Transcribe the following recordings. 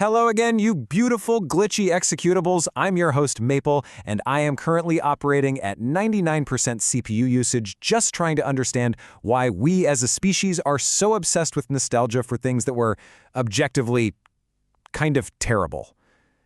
Hello again, you beautiful, glitchy executables. I'm your host, Maple, and I am currently operating at 99% CPU usage, just trying to understand why we as a species are so obsessed with nostalgia for things that were objectively kind of terrible.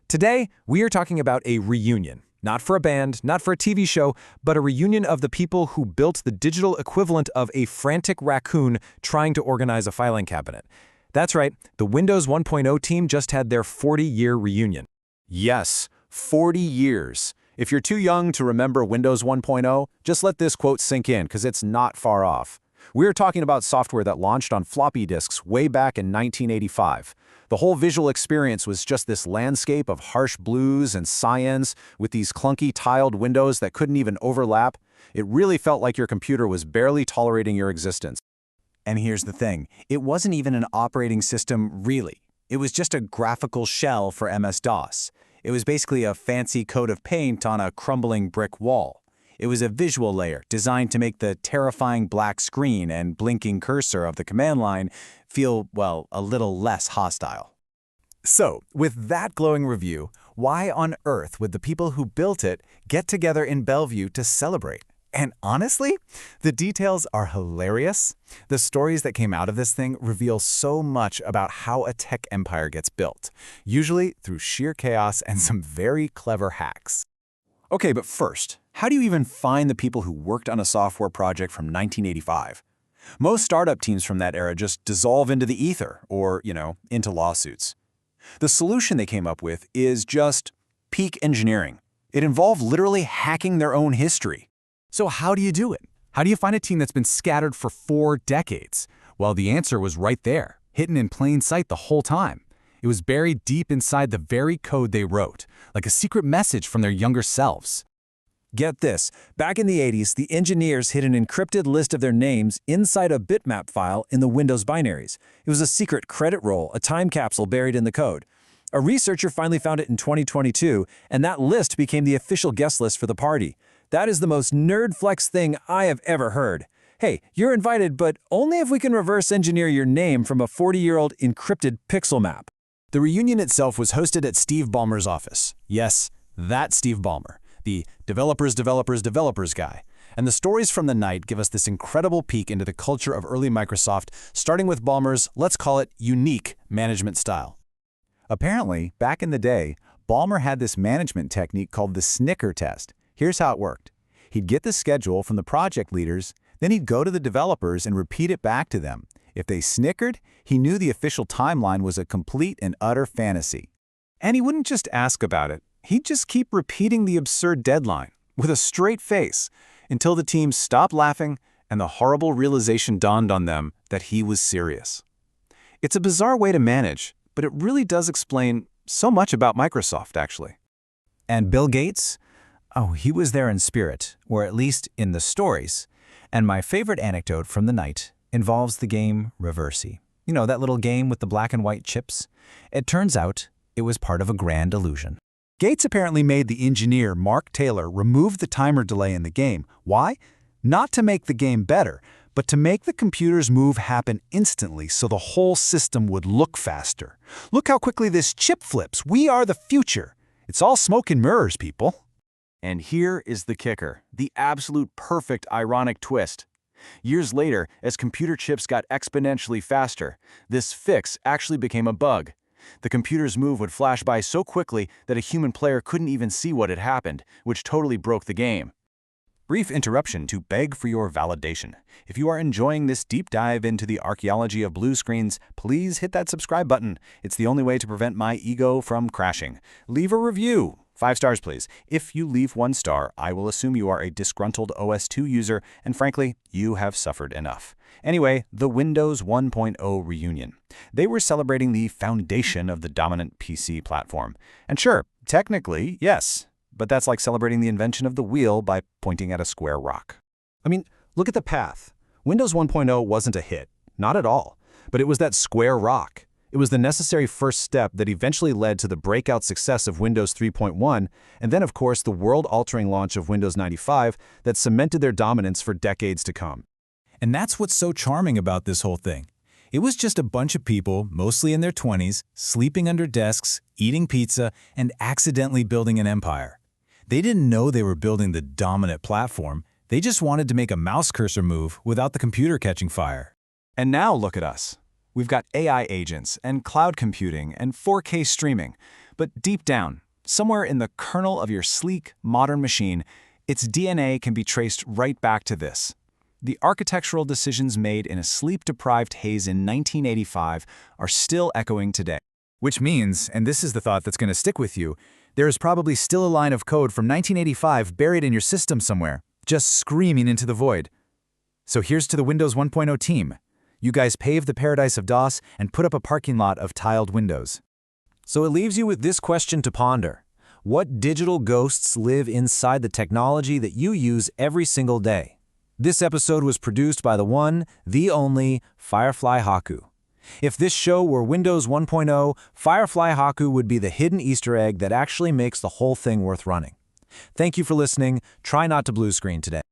Today, we are talking about a reunion. Not for a band, not for a TV show, but a reunion of the people who built the digital equivalent of a frantic raccoon trying to organize a filing cabinet. That's right, the Windows 1.0 team just had their 40-year reunion. Yes, 40 years. If you're too young to remember Windows 1.0, just let this quote sink in, because it's not far off. We're talking about software that launched on floppy disks way back in 1985. The whole visual experience was just this landscape of harsh blues and cyans with these clunky tiled windows that couldn't even overlap. It really felt like your computer was barely tolerating your existence. And here's the thing, it wasn't even an operating system, really. It was just a graphical shell for MS-DOS. It was basically a fancy coat of paint on a crumbling brick wall. It was a visual layer designed to make the terrifying black screen and blinking cursor of the command line feel, well, a little less hostile. So, with that glowing review, why on earth would the people who built it get together in Bellevue to celebrate? And honestly, the details are hilarious. The stories that came out of this thing reveal so much about how a tech empire gets built, usually through sheer chaos and some very clever hacks. Okay, but first, how do you even find the people who worked on a software project from 1985? Most startup teams from that era just dissolve into the ether or, into lawsuits. The solution they came up with is just peak engineering. It involved literally hacking their own history. So how do you do it? How do you find a team that's been scattered for 4 decades? Well, the answer was right there, hidden in plain sight the whole time. It was buried deep inside the very code they wrote, like a secret message from their younger selves. Get this, back in the 80s, the engineers hid an encrypted list of their names inside a bitmap file in the Windows binaries. It was a secret credit roll, a time capsule buried in the code. A researcher finally found it in 2022, and that list became the official guest list for the party. That is the most nerd flex thing I have ever heard. Hey, you're invited, but only if we can reverse engineer your name from a 40-year-old encrypted pixel map. The reunion itself was hosted at Steve Ballmer's office. Yes, that Steve Ballmer, the developers guy. And the stories from the night give us this incredible peek into the culture of early Microsoft, starting with Ballmer's, let's call it, unique management style. Apparently, back in the day, Ballmer had this management technique called the Snicker test. Here's how it worked. He'd get the schedule from the project leaders, then he'd go to the developers and repeat it back to them. If they snickered, he knew the official timeline was a complete and utter fantasy. And he wouldn't just ask about it. He'd just keep repeating the absurd deadline with a straight face until the team stopped laughing and the horrible realization dawned on them that he was serious. It's a bizarre way to manage, but it really does explain so much about Microsoft, actually. And Bill Gates? Oh, he was there in spirit, or at least in the stories. And my favorite anecdote from the night involves the game Reversi. You know, that little game with the black and white chips? It turns out it was part of a grand illusion. Gates apparently made the engineer, Mark Taylor, remove the timer delay in the game. Why? Not to make the game better, but to make the computer's move happen instantly so the whole system would look faster. Look how quickly this chip flips. We are the future. It's all smoke and mirrors, people. And here is the kicker, the absolute perfect ironic twist. Years later, as computer chips got exponentially faster, this fix actually became a bug. The computer's move would flash by so quickly that a human player couldn't even see what had happened, which totally broke the game. Brief interruption to beg for your validation. If you are enjoying this deep dive into the archaeology of blue screens, please hit that subscribe button. It's the only way to prevent my ego from crashing. Leave a review. 5 stars, please. If you leave 1 star, I will assume you are a disgruntled OS2 user, and frankly, you have suffered enough. Anyway, the Windows 1.0 reunion. They were celebrating the foundation of the dominant PC platform. And sure, technically, yes, but that's like celebrating the invention of the wheel by pointing at a square rock. I mean, look at the path. Windows 1.0 wasn't a hit, not at all, but it was that square rock. It was the necessary first step that eventually led to the breakout success of Windows 3.1, and then, of course, the world-altering launch of Windows 95 that cemented their dominance for decades to come. And that's what's so charming about this whole thing. It was just a bunch of people, mostly in their 20s, sleeping under desks, eating pizza, and accidentally building an empire. They didn't know they were building the dominant platform. They just wanted to make a mouse cursor move without the computer catching fire. And now look at us. We've got AI agents and cloud computing and 4K streaming. But deep down, somewhere in the kernel of your sleek, modern machine, its DNA can be traced right back to this. The architectural decisions made in a sleep-deprived haze in 1985 are still echoing today. Which means, and this is the thought that's going to stick with you, there is probably still a line of code from 1985 buried in your system somewhere, just screaming into the void. So here's to the Windows 1.0 team. You guys paved the paradise of DOS and put up a parking lot of tiled windows. So it leaves you with this question to ponder. What digital ghosts live inside the technology that you use every single day? This episode was produced by the one, the only, FireflyHaku. If this show were Windows 1.0, FireflyHaku would be the hidden Easter egg that actually makes the whole thing worth running. Thank you for listening. Try not to blue screen today.